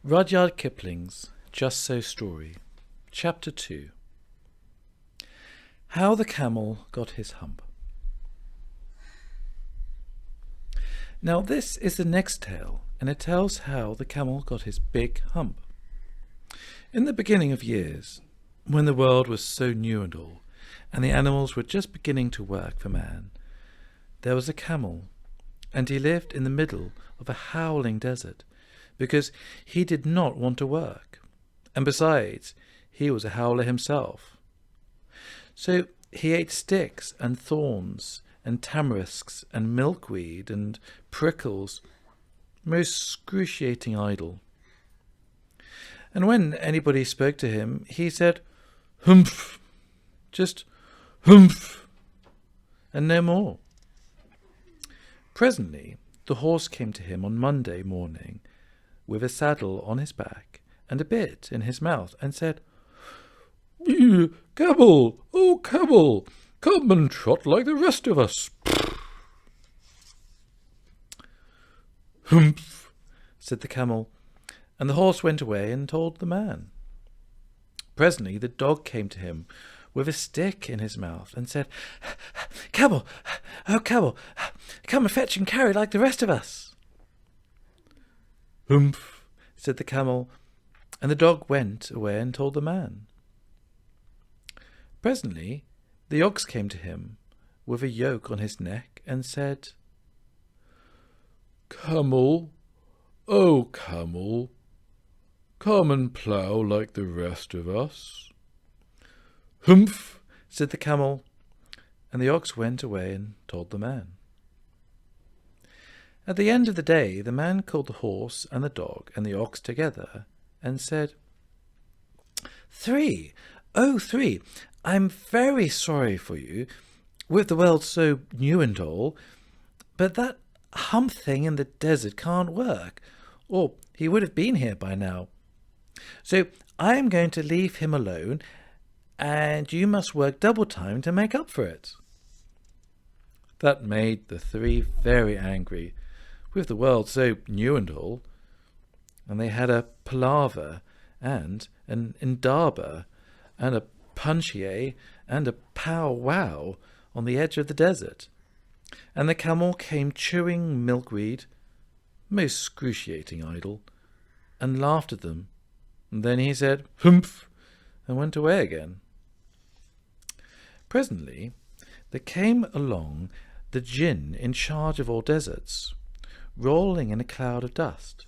Rudyard Kipling's Just So story, Chapter 2. How the Camel Got His Hump. Now this is the next tale, and it tells how the camel got his big hump. In the beginning of years, when the world was so new and all, and the animals were just beginning to work for man, there was a camel, and he lived in the middle of a howling desert, because he did not want to work, and besides, he was a howler himself. So he ate sticks and thorns and tamarisks and milkweed and prickles, most excruciating idle. And when anybody spoke to him, he said, "Humph," just "humph," and no more. Presently the horse came to him on Monday morning, with a saddle on his back and a bit in his mouth, and said, "Camel, oh Camel, come and trot like the rest of us." "Humph," said the camel, and the horse went away and told the man. Presently the dog came to him with a stick in his mouth and said, "Camel, oh Camel, come and fetch and carry like the rest of us." "Humph," said the camel, and the dog went away and told the man. Presently the ox came to him with a yoke on his neck and said, "Camel, oh Camel, come and plough like the rest of us." "Humph," said the camel, and the ox went away and told the man. At the end of the day, the man called the horse and the dog and the ox together and said, "Three, oh three, I'm very sorry for you, with the world so new and all, but that hump thing in the desert can't work, or he would have been here by now. So I am going to leave him alone, and you must work double time to make up for it." That made the three very angry, with the world so new and all, and they had a palaver and an indaba and a punchier and a pow-wow on the edge of the desert, and the camel came chewing milkweed, most excruciating idle, and laughed at them, and then he said, "Humph," and went away again. Presently there came along the djinn in charge of all deserts, rolling in a cloud of dust.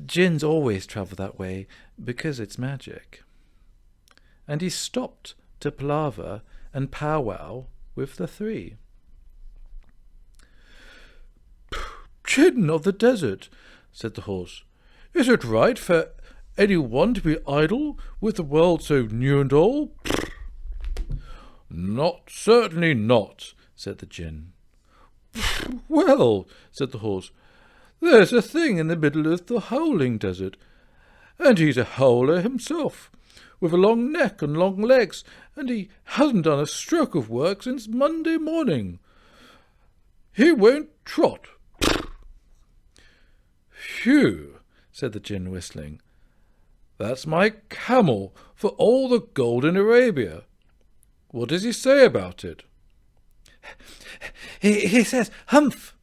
Djinns always travel that way because it's magic. And he stopped to palaver and powwow with the three. "Djinn of the desert," said the horse, "is it right for anyone to be idle with the world so new and all?" "Not, certainly not," said the djinn. "Well," said the horse, "there's a thing in the middle of the howling desert, and he's a howler himself, with a long neck and long legs, and he hasn't done a stroke of work since Monday morning. He won't trot." "Phew," said the djinn, whistling. "That's my camel for all the gold in Arabia. What does he say about it?" He says, "Humph,"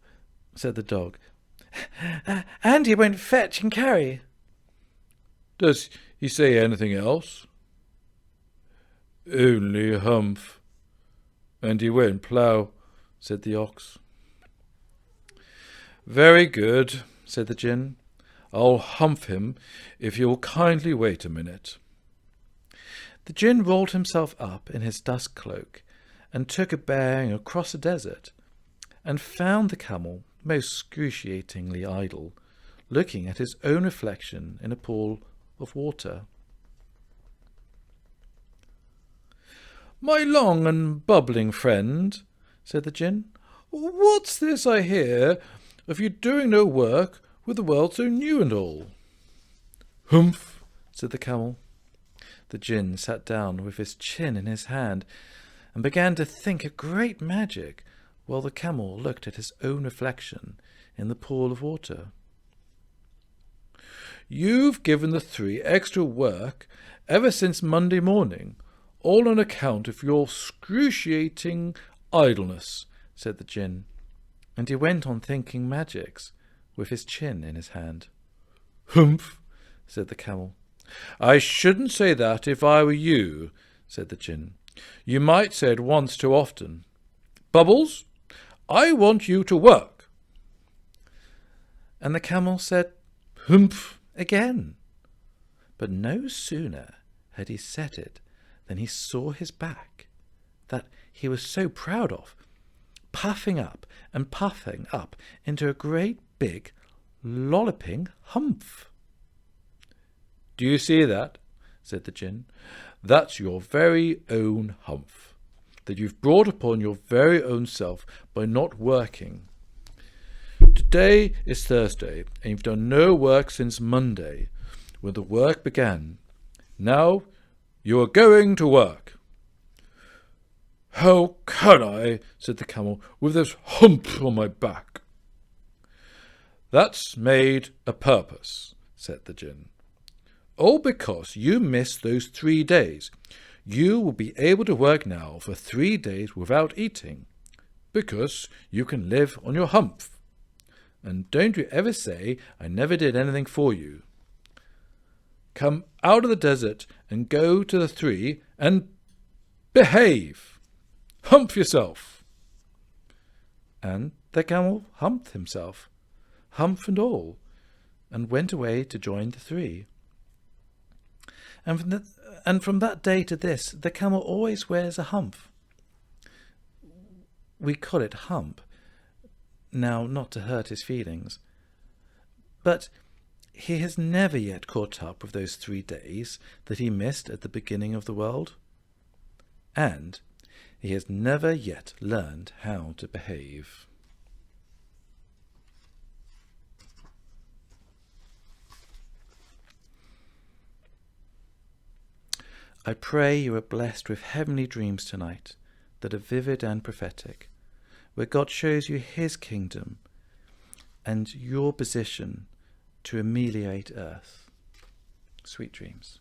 said the dog, "and he won't fetch and carry." "Does he say anything else?" "Only humph, and he won't plough," said the ox. "Very good," said the djinn. "I'll humph him if you will kindly wait a minute." The djinn rolled himself up in his dust cloak and took a bearing across the desert, and found the camel most excruciatingly idle, looking at his own reflection in a pool of water. "My long and bubbling friend," said the djinn, "what's this I hear of you doing no work with the world so new and all?" "Humph," said the camel. The djinn sat down with his chin in his hand and began to think a great magic, while the camel looked at his own reflection in the pool of water. You've given the three extra work ever since Monday morning, all on account of your excruciating idleness, said the Djinn, and he went on thinking magics, with his chin in his hand. Humph, said the Camel. I shouldn't say that if I were you, said the Djinn. You might say it once too often. Bubbles, I want you to work. And the Camel said, Humph, again. But no sooner had he said it than he saw his back, that he was so proud of, puffing up and puffing up into a great big lolloping humph. Do you see that? Said the Djinn. That's your very own humph, that you've brought upon your very own self by not working. Today is Thursday, and you've done no work since Monday, when the work began. Now you are going to work. How can I, said the Camel, with this hump on my back? That's made a purpose, said the Djinn. All because you missed those 3 days. You will be able to work now for 3 days without eating, because you can live on your hump. And don't you ever say I never did anything for you. Come out of the desert and go to the three and behave. Hump yourself. And the Camel humped himself, hump and all, and went away to join the three. And from that day to this, the Camel always wears a hump. We call it Hump, now not to hurt his feelings. But he has never yet caught up with those 3 days that he missed at the beginning of the world. And he has never yet learned how to behave. I pray you are blessed with heavenly dreams tonight that are vivid and prophetic, where God shows you his kingdom and your position to ameliorate earth. Sweet dreams.